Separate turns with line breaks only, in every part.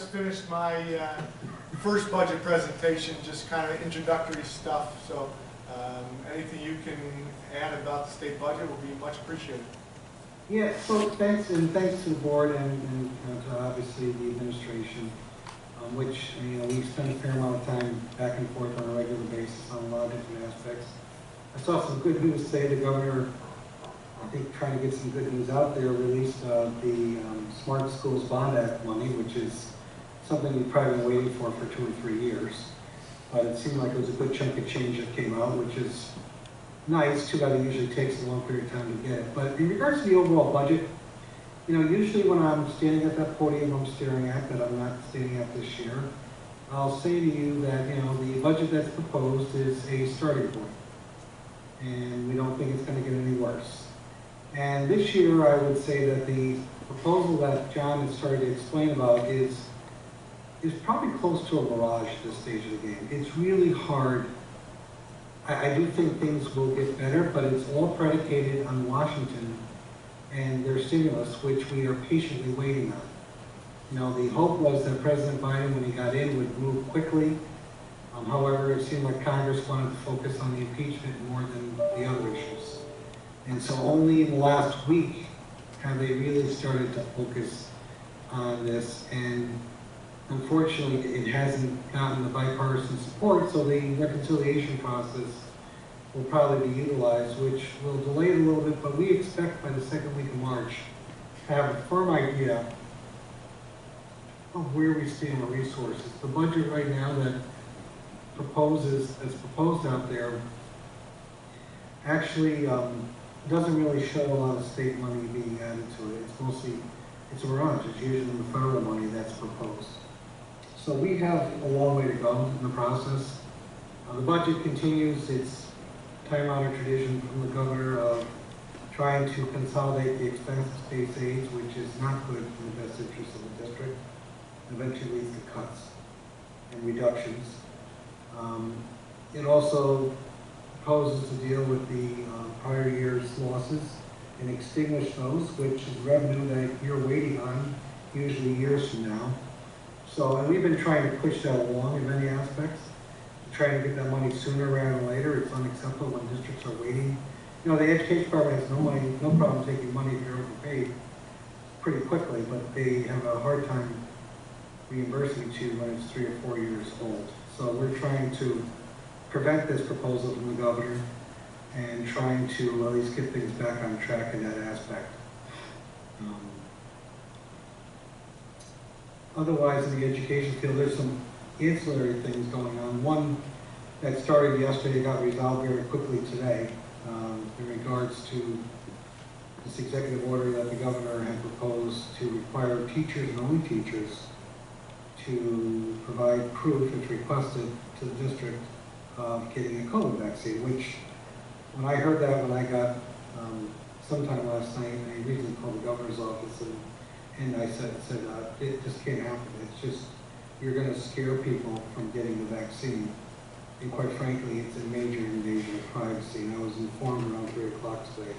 just finished my first budget presentation, just kind of introductory stuff. So anything you can add about the state budget will be much appreciated.
Yeah, so thanks to the board and to obviously the administration, which we spend a fair amount of time back and forth on a regular basis on a lot of different aspects. I saw some good news today. The governor, I think, trying to get some good news out there, released the Smart Schools Bond Act money, which is something we've probably been waiting for 2 or 3 years. But it seemed like it was a good chunk of change that came out, which is nice. Too bad it usually takes a long period of time to get it. But in regards to the overall budget, usually when I'm standing at that podium I'm staring at, that I'm not standing at this year, I'll say to you that, the budget that's proposed is a starting point. And we don't think it's going to get any worse. And this year I would say that the proposal that John has started to explain about is probably close to a mirage at this stage of the game. It's really hard. I do think things will get better, but it's all predicated on Washington and their stimulus, which we are patiently waiting on. The hope was that President Biden, when he got in, would move quickly. However, it seemed like Congress wanted to focus on the impeachment more than the other issues. And so only in the last week have they really started to focus on this. And unfortunately, it hasn't gotten the bipartisan support, so the reconciliation process will probably be utilized, which will delay it a little bit, but we expect by the second week of March to have a firm idea of where we stand on resources. The budget right now that's proposed out there actually doesn't really show a lot of state money being added to it. It's a mirage. It's usually the federal money that's proposed. So we have a long way to go in the process. The budget continues its time-honored tradition from the governor of trying to consolidate the expenses-based aids, which is not good in the best interest of the district, and eventually leads to cuts and reductions. It also proposes to deal with the prior year's losses and extinguish those, which is revenue that you're waiting on, usually years from now. And we've been trying to push that along in many aspects, trying to get that money sooner rather than later. It's unacceptable when districts are waiting. The education department has no problem taking money if you're overpaid pretty quickly, but they have a hard time reimbursing you when it's 3 or 4 years old. So we're trying to prevent this proposal from the governor and trying to at least get things back on track in that aspect. Otherwise, in the education field, there's some ancillary things going on. One that started yesterday got resolved very quickly today in regards to this executive order that the governor had proposed to require teachers and only teachers to provide proof, if requested, to the district of getting a COVID vaccine, which when I heard that, when I got sometime last night, I immediately called the governor's office and I said, it just can't happen. It's just, you're going to scare people from getting the vaccine. And quite frankly, it's a major invasion of privacy. And I was informed around 3 o'clock today.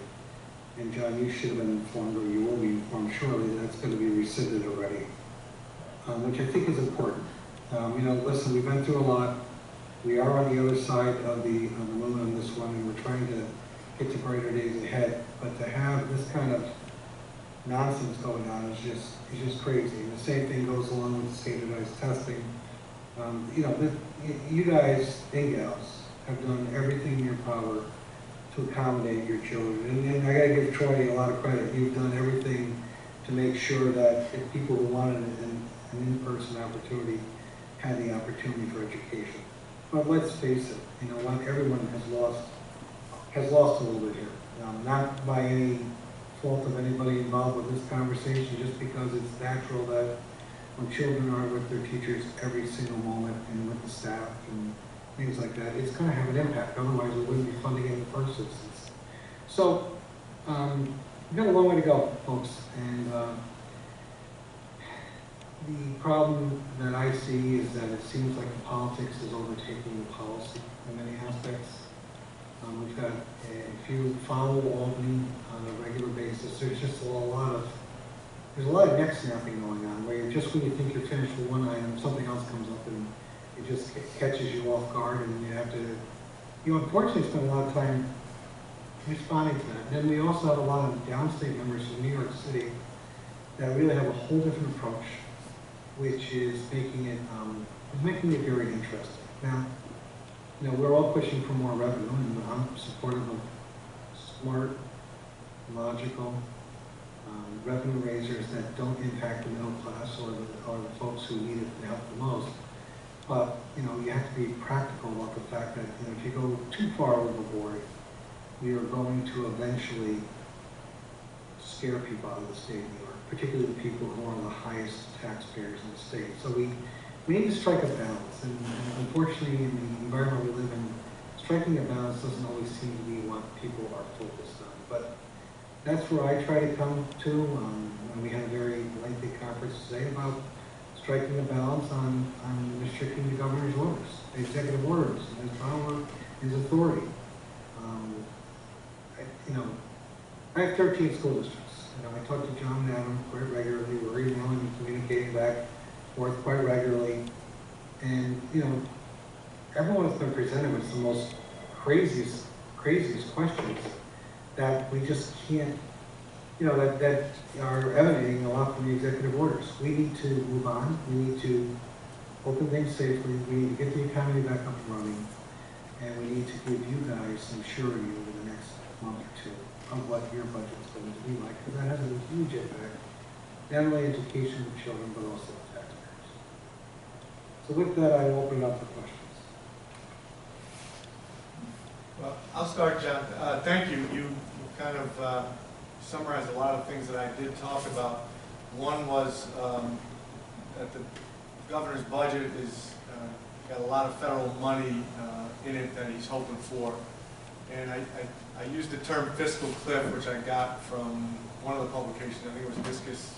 And John, you should have been informed, or you will be informed shortly, that it's going to be rescinded already, which I think is important. Listen, we've been through a lot. We are on the other side of the moon on this one, and we're trying to get to brighter days ahead. But to have this kind of nonsense going on is just crazy. And the same thing goes along with standardized testing. You guys and gals have done everything in your power to accommodate your children. And I got to give Troy a lot of credit. You've done everything to make sure that if people who wanted an in-person opportunity had the opportunity for education. But let's face it, everyone has lost a little bit here. Not by any fault of anybody involved with this conversation, just because it's natural that when children are with their teachers every single moment and with the staff and things like that, it's going to have an impact. Otherwise, we wouldn't be funding it in the first instance. So, we've got a long way to go, folks. And the problem that I see is that it seems like the politics is overtaking the policy in many aspects. We've got, if you follow Albany on a regular basis, there's just a lot of neck snapping going on, where just when you think you're finished with one just catches you off guard, and you have to, unfortunately spend a lot of time responding to that. And then we also have a lot of downstate members from New York City that really have a whole different approach, which is making it very interesting. Now, we're all pushing for more revenue, and I'm supportive of smart, logical revenue raisers that don't impact the middle class or the folks who need it to help the most. But, you have to be practical about the fact that, if you go too far overboard, we are going to eventually scare people out of the state of New York, particularly the people who are the highest taxpayers in the state. So we need to strike a balance, and unfortunately in the environment we live in, striking a balance doesn't always seem to be what people are focused on. But that's where I try to come to, and we had a very lengthy conference today about striking a balance on restricting the governor's orders, the executive orders, his power, his authority. I have 13 school districts. I talk to John and Adam quite regularly. We're emailing and communicating back and forth quite regularly. And, everyone has been presented with the most craziest questions that we just can't, that are emanating a lot from the executive orders. We need to move on. We need to open things safely. We need to get the economy back up and running. And we need to give you guys some surety over the next month or two of what your budget's going to be like, because that has a huge impact, not only education of children, but also the taxpayers. So with that, I will open up for questions.
Well, I'll start, John. Thank you. You kind of summarized a lot of things that I did talk about. One was that the governor's budget is got a lot of federal money in it that he's hoping for. And I used the term fiscal cliff, which I got from one of the publications. I think it was Discus,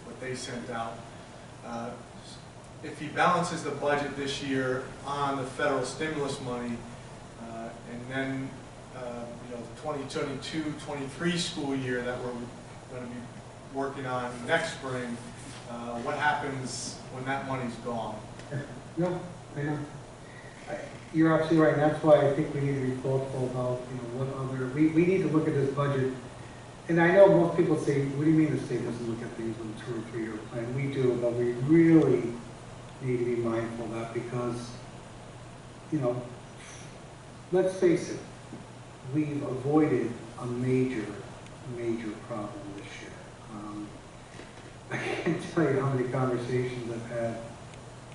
what they sent out. If he balances the budget this year on the federal stimulus money, and then the 2022-23 school year that we're going to be working on next spring, what happens when that money's gone?
No, I know. You're absolutely right, and that's why I think we need to be thoughtful about, what other, we need to look at this budget. And I know most people say, what do you mean the state doesn't look at things with a 2 or 3 year plan? We do, but we really need to be mindful of that because, let's face it, we've avoided a major problem this year. I can't tell you how many conversations I've had,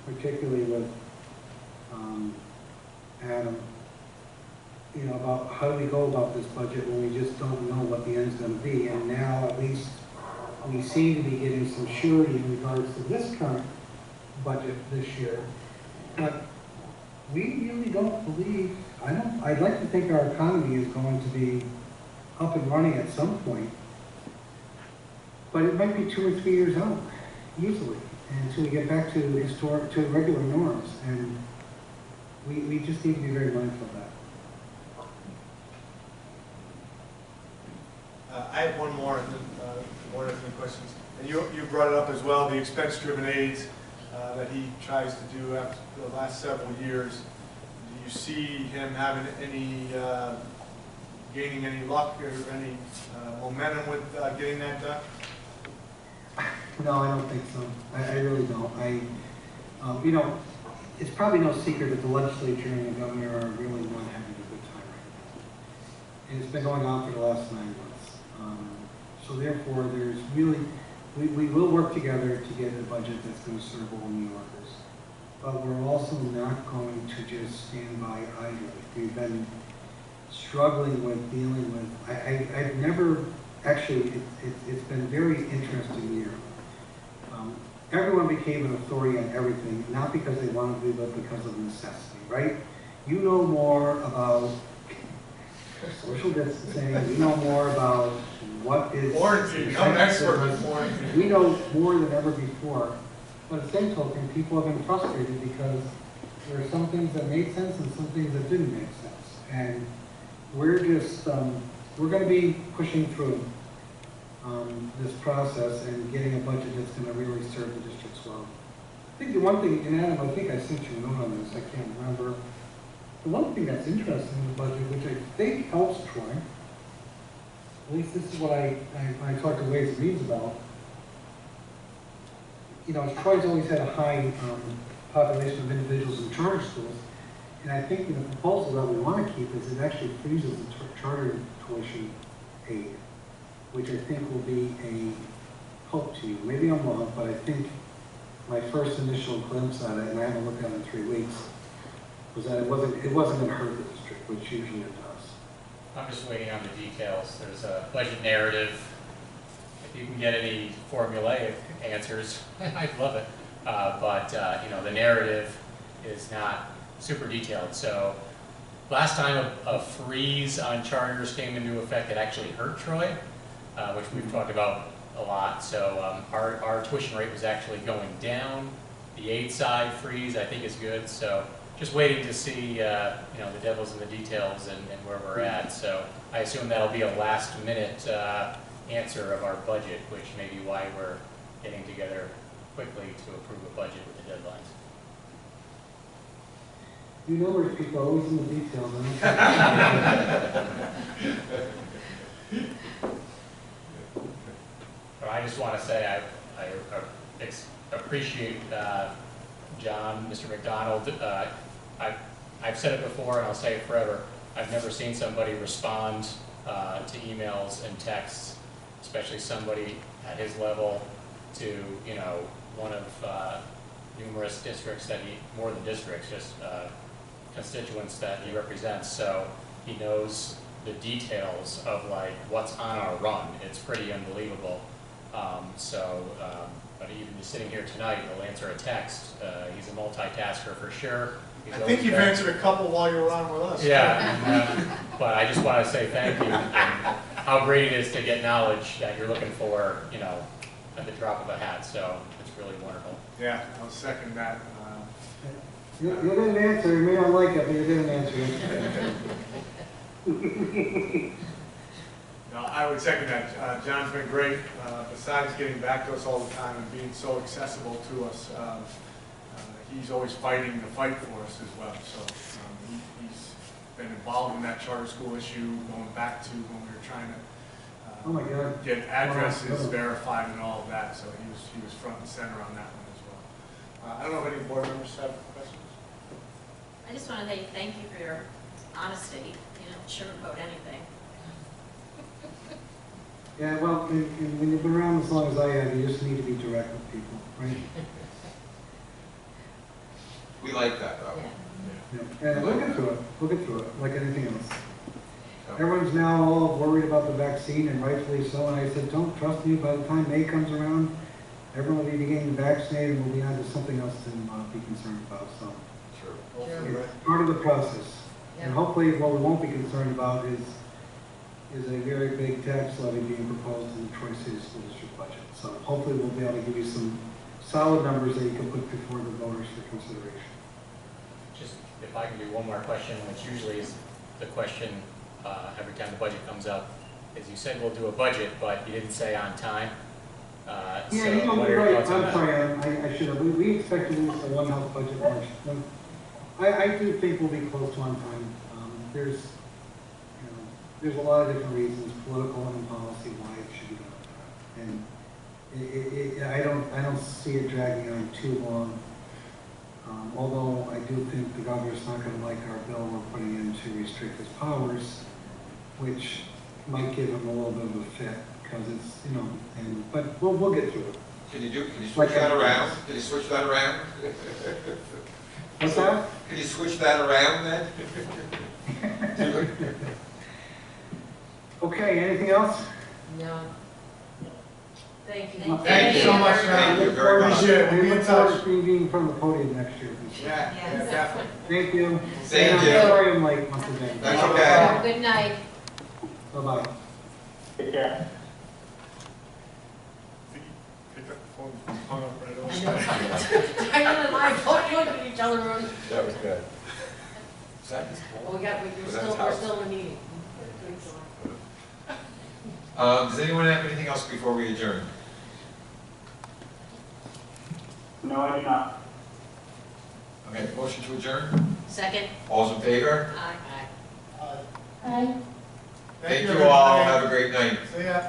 particularly with Adam, about how do we go about this budget when we just don't know what the end's going to be. And now at least we seem to be getting some surety in regards to this current budget this year. But we really don't believe, I'd like to think our economy is going to be up and running at some point. But it might be 2 or 3 years out, easily, until we get back to regular norms. And we just need to be very mindful of that.
I have one more questions. And you brought it up as well, the expense-driven aids that he tries to do after the last several years. Do you see him having any, gaining any luck or any momentum with getting that done?
No, I don't think so. I really don't. It's probably no secret that the legislature and the governor are really not having a good time right now. And it's been going on for the last 9 months. So therefore, there's really, we will work together to get a budget that's going to serve all New Yorkers. But we're also not going to just stand by idly. We've been struggling with dealing with, I've never, actually, it's been a very interesting year. Everyone became an authority on everything, not because they wanted to, but because of necessity, right? You know more about social distancing, you know more about what is...
Quarantine, I'm an expert in quarantine.
We know more than ever before, but at the same token, people have been frustrated because there are some things that made sense and some things that didn't make sense. And we're just, we're going to be pushing through this process and getting a budget that's going to really serve the districts well. think the one thing, and Adam, I think I sent you a note on this, I can't remember. The one thing that's interesting in the budget, which I think helps Troy, at least this is what I talked to Ways and Means about. You know, Troy's always had a high population of individuals in charter schools, and I think in the proposal that we want to keep is it actually freezes the charter tuition aid, which I think will be a help to you. Maybe I'm wrong, but I think my first initial glimpse at it, and I haven't looked at it in 3 weeks, was that it wasn't going to hurt the district, which usually it does.
I'm just waiting on the details. There's a budget narrative. If you can get any formulaic answers, I'd love it. But you know, the narrative is not super detailed. So last time a freeze on charters came into effect, it actually hurt Troy, which we've talked about a lot. So our tuition rate was actually going down. The aid side freeze, I think, is good. So just waiting to see, you know, the devil's in the details and where we're at. So I assume that'll be a last-minute answer of our budget, which may be why we're getting together quickly to approve a budget with the deadlines.
You know where people are always in the details.
But I just want to say I appreciate John, Mr. McDonald. I've said it before and I'll say it forever. I've never seen somebody respond to emails and texts, especially somebody at his level, to, you know, one of numerous districts that more than districts, just constituents that he represents. So he knows the details of like what's on our run. It's pretty unbelievable. But even just sitting here tonight, he'll answer a text. He's a multitasker for sure. He's
I think you've answered a couple while you were on with us.
Yeah, but I just want to say thank you, and how great it is to get knowledge that you're looking for, you know, at the drop of a hat. So it's really wonderful.
Yeah, I'll second that.
You'll get an answer. You may not like it, but you'll get an answer.
No, I would second that. John's been great. Besides getting back to us all the time and being so accessible to us, he's always fighting the fight for us as well. So he's been involved in that charter school issue, going back to when we were trying to
Oh my God.
get addresses verified and all of that. So he was front and center on that one as well. I don't know if any board members have questions.
I just want to say thank you for your honesty. You don't sugarcoat anything.
Yeah, well, and when you've been around as long as I have, you just need to be direct with people, right?
We like that, though.
Yeah.
Yeah, and we'll get through it. We'll get through it, like anything else. Everyone's now all worried about the vaccine, and rightfully so. And I said, don't trust me. By the time May comes around, everyone will be getting vaccinated, and we'll be on to something else to be concerned about. So
Sure.
Hopefully,
it's part of the process. And hopefully, what we won't be concerned about is a very big tax levy being proposed in the Troy City School District budget. So hopefully, we'll be able to give you some solid numbers that you can put before the voters for consideration.
Just if I can do one more question, which usually is the question every time the budget comes up, is you said we'll do a budget, but you didn't say on time.
Yeah,
So
you know,
what are
you're
your
right.
thoughts on
I'm
that?
sorry, I should have. We expected to release a one-house budget March. I do think we'll be close to on time. There's a lot of different reasons, political and policy, why it should be done. And I don't see it dragging on too long. Although I do think the governor's not going to like our bill we're putting in to restrict his powers, which might give him a little bit of a fit because it's, you know, but we'll get through it.
Can you switch that around? Can you switch that around?
What's that?
Can you switch that around then?
Okay, anything else?
No. Thank you.
Thank you so much,
Thank you
John.
very much.
Appreciate it.
We
We'll be in
look forward
touch.
to being in front of the podium next year.
Yeah,
Yes.
definitely.
Thank you.
Thank
And
you.
I'm sorry I'm late once again.
That's okay.
Good night.
Bye-bye.
Take care. Picked up the phone, hung up right away.
I know. Diane and I both looked at each other.
That was good.
Oh, we're
Was that
still
house?
in the meeting.
Does anyone have anything else before we adjourn?
No, I do not.
Okay, motion to adjourn?
Second?
All's in favor?
Aye.
Aye.
Thank you all,
everybody.
have a great night.
See ya.